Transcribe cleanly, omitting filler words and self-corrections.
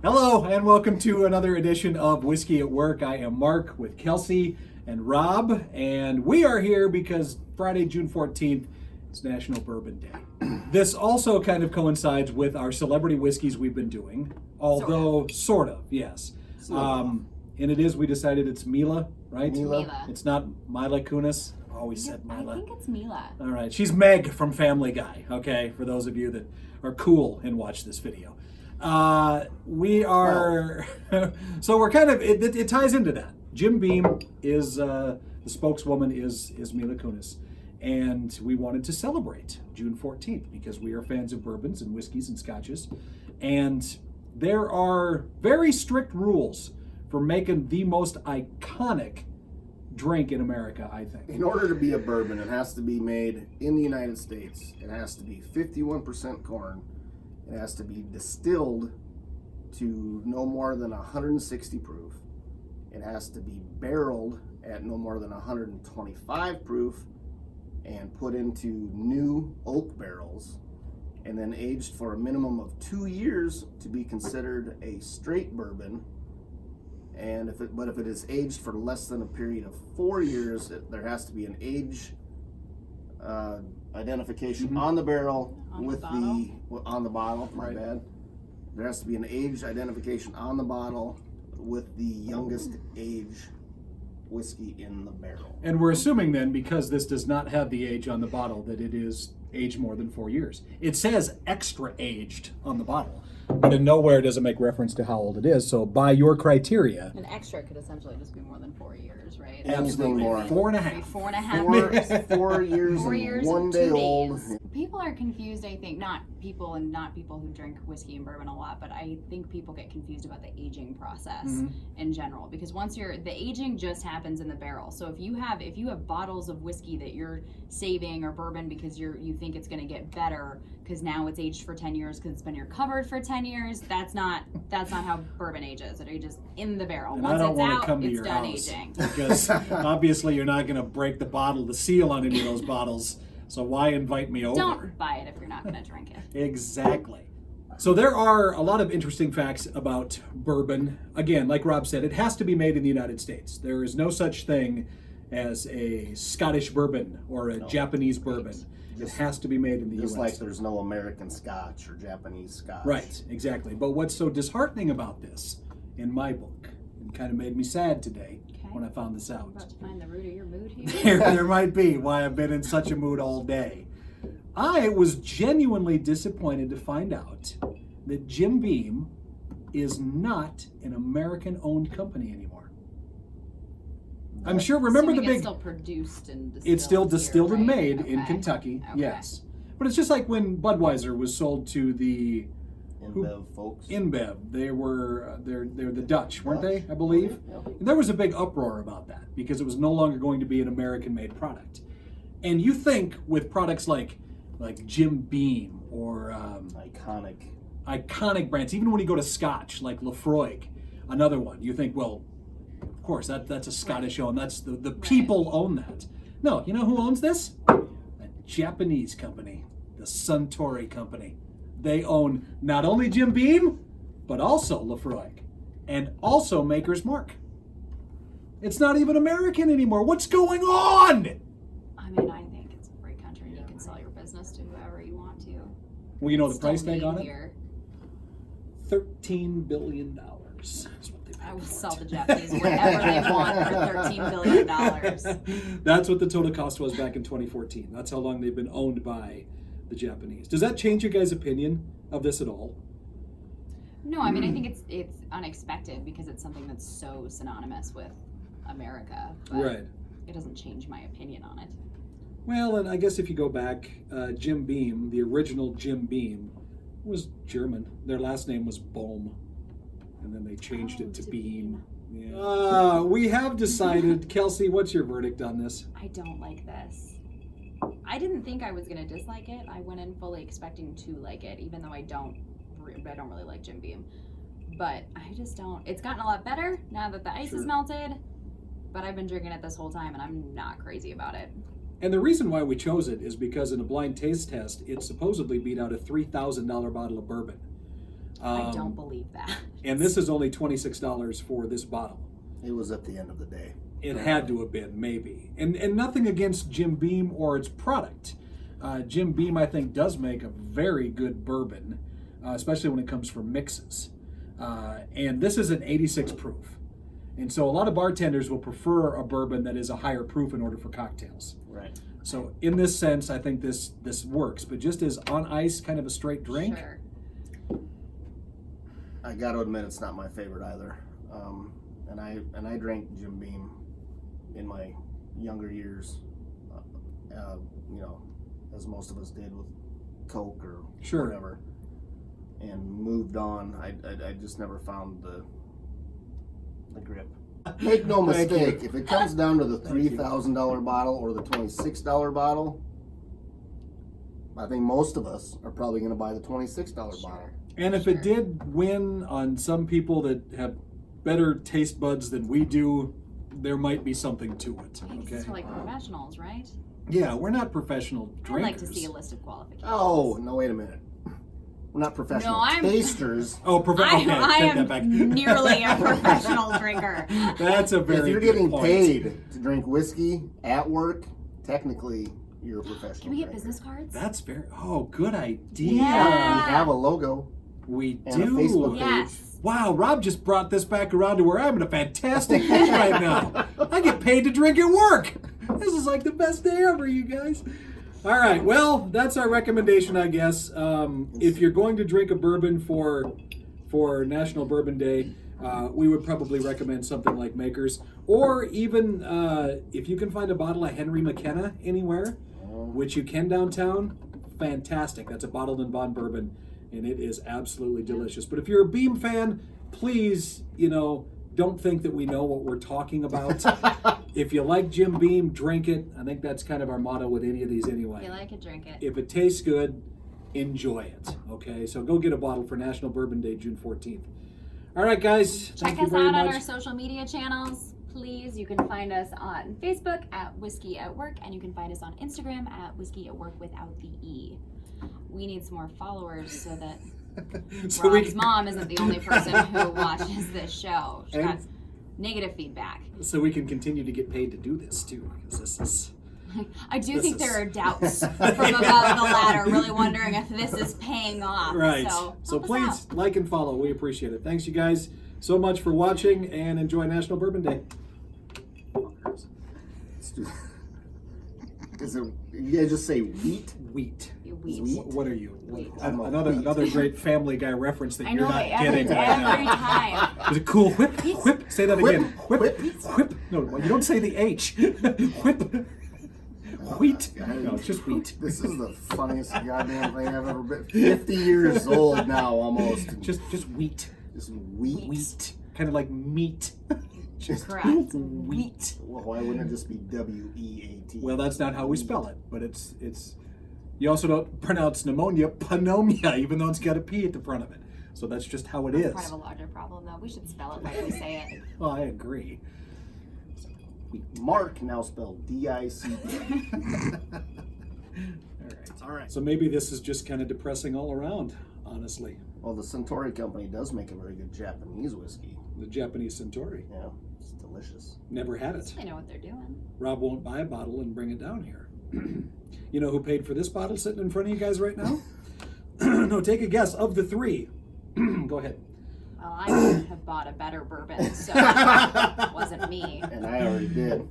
Hello, and welcome to another edition of Whiskey at Work. I am Mark with Kelsey and Rob, and we are here because Friday, June 14th, is National Bourbon Day. This also kind of coincides with our celebrity whiskeys we've been doing, although sort of, yes. And it is, we decided it's Mila, right? Mila. It's not Mila Kunis. Always said Mila. I think it's Mila. All right, she's Meg from Family Guy, okay, for those of you that are cool and watch this video. We are, so we're kind of, it ties into that. Jim Beam is, the spokeswoman is Mila Kunis. And we wanted to celebrate June 14th because we are fans of bourbons and whiskeys and scotches. And there are very strict rules for making the most iconic drink in America, I think. In order to be a bourbon, it has to be made in the United States. It has to be 51% corn. It has to be distilled to no more than 160 proof. It has to be barreled at no more than 125 proof and put into new oak barrels and then aged for a minimum of 2 years to be considered a straight bourbon. And if it is aged for less than a period of 4 years, there has to be an age identification on the barrel on the bottle. My bad. There has to be an age identification on the bottle with the youngest age whiskey in the barrel. And we're assuming then, because this does not have the age on the bottle, that it is aged more than 4 years. It says extra aged on the bottle, but in nowhere does it make reference to how old it is. So by your criteria, An extra could essentially just be more than 4 years, right? Anything more. 4.5. 4.5 years. 4 years 4 and years 1 and day 2 old. days. People are confused, I think, not people who drink whiskey and bourbon a lot, but I think people get confused about the aging process in general, because the aging just happens in the barrel. So if you have bottles of whiskey that you're saving or bourbon because you think it's going to get better because now it's aged for 10 years because it's been in your cupboard for 10 years, that's not how bourbon ages. It ages in the barrel. And Once I don't it's want to out, come to it's your done house aging. because obviously you're not going to break the seal on any of those bottles. So why invite me over? Don't buy it if you're not going to drink it. Exactly. So there are a lot of interesting facts about bourbon. Again, like Rob said, it has to be made in the United States. There is no such thing as a Scottish bourbon or a Japanese bourbon. It has to be made in the U.S. Just like there's no American Scotch or Japanese Scotch. Right, exactly. But what's so disheartening about this, in my book, and kind of made me sad today when I found this out. I'm about to find the root of your mood here. There might be why I've been in such a mood all day. I was genuinely disappointed to find out that Jim Beam is not an American-owned company anymore. I'm sure, remember the big... It's still produced and distilled. It's still distilled here, and right? made in Okay. Kentucky, Okay. yes. But it's just like when Budweiser was sold to the... InBev folks. InBev. They're the Dutch, weren't they, I believe? Yep. And there was a big uproar about that because it was no longer going to be an American-made product. And you think with products like Jim Beam or iconic brands, even when you go to Scotch, like Lafroig, another one, you think, well, of course, that's a Scottish own. That's the people own that. No, you know who owns this? A Japanese company, the Suntory Company. They own not only Jim Beam, but also Lafroig, and also Maker's Mark. It's not even American anymore. What's going on? I mean, I think it's a free country and you can sell your business to whoever you want to. Well, you know the Still price tag made on it? here. $13 billion is what they paid I will for sell it. the Japanese whatever they want for $13 billion. That's what the total cost was back in 2014. That's how long they've been owned by the Japanese. Does that change your guys' opinion of this at all? No, I mean, I think it's unexpected because it's something that's so synonymous with America. But Right. It doesn't change my opinion on it. Well, and I guess if you go back, Jim Beam, the original Jim Beam, was German. Their last name was Bohm, and then they changed it to Beam. Yeah. We have decided, Kelsey, what's your verdict on this? I don't like this. I didn't think I was going to dislike it. I went in fully expecting to like it, even though I don't really like Jim Beam. But I just don't. It's gotten a lot better now that the ice is melted. But I've been drinking it this whole time, and I'm not crazy about it. And the reason why we chose it is because in a blind taste test, it supposedly beat out a $3,000 bottle of bourbon. I don't believe that. And this is only $26 for this bottle. It was at the end of the day. It had to have been, maybe. And nothing against Jim Beam or its product. Jim Beam, I think, does make a very good bourbon, especially when it comes from mixes. And this is an 86 proof. And so a lot of bartenders will prefer a bourbon that is a higher proof in order for cocktails. Right. So in this sense, I think this works. But just as on ice, kind of a straight drink. Sure. I got to admit, it's not my favorite either. And I drank Jim Beam in my younger years. You know, as most of us did with Coke or Sure. whatever, and moved on. I just never found the grip. Make no Thank mistake, you. if it comes down to the $3,000 bottle or the $26 bottle, I think most of us are probably going to buy the $26 bottle. And if it did win on some people that have better taste buds than we do, there might be something to it. I think Okay. it's for like professionals, right? Yeah, we're not professional I'd drinkers. like to see a list of qualifications. Oh, no, wait a minute. We're not professional No, I'm- tasters. Oh, okay, I take that am back. nearly a professional drinker. That's a very If you're good getting point. paid to drink whiskey at work, technically you're a professional. Can we get drinker. business cards? That's good idea. Yeah. We have a logo We and a do. Facebook page. Yes. Wow, Rob just brought this back around to where I'm in a fantastic mood right now. I get paid to drink at work. This is like the best day ever, you guys. All right, well, that's our recommendation, I guess. If you're going to drink a bourbon for National Bourbon Day, we would probably recommend something like Maker's. Or even if you can find a bottle of Henry McKenna anywhere, which you can downtown, fantastic. That's a bottled and bond bourbon, and it is absolutely delicious. But if you're a Beam fan, please, don't think that we know what we're talking about. If you like Jim Beam, drink it. I think that's kind of our motto with any of these anyway. If you like it, drink it. If it tastes good, enjoy it. Okay, so go get a bottle for National Bourbon Day, June 14th. All right, guys. Check thank you us very out on much. our social media channels, please. You can find us on Facebook at Whiskey at Work, and you can find us on Instagram at Whiskey at Work without the E. We need some more followers so that So Rob's mom isn't the only person who watches this show. She got And- negative feedback. So we can continue to get paid to do this too, because this is. I do This think is- there are doubts from above the ladder, really wondering if this is paying off. Right. So, So help us please out. like and follow. We appreciate it. Thanks, you guys, so much for watching, and enjoy National Bourbon Day. Let's do- Is it? You guys just say wheat? Wheat. Wheat. What are you? Wheat. I'm a Another wheat. great Family Guy reference that I you're know not it every, getting right every now. time. Is it cool? Whip, whip. Say that Whip, again. Whip, whip. whip. No, you don't say the H. Whip. Wheat. No, it's just wheat. This is the funniest goddamn thing I've ever been. 50 years old now, almost. Just wheat. Just wheat. Wheat. Kind of like meat. Just Correct. Wheat. Well, why wouldn't it just be WEAT? Well, that's not how we spell it, but it's. You also don't pronounce pneumonia pneumonia, even though it's got a P at the front of it. So that's just how it is. Part of a larger problem, though. We should spell it like we say it. Well, I agree. Mark, now spelled D-I-C. All right. So maybe this is just kind of depressing all around, honestly. Well, the Centauri Company does make a very good Japanese whiskey. The Japanese Centauri. Yeah, it's delicious. Never had it. They know what they're doing. Rob won't buy a bottle and bring it down here. You know who paid for this bottle sitting in front of you guys right now? No, take a guess. Of the three. Go ahead. Well, I would have bought a better bourbon, so it wasn't me. And I already did.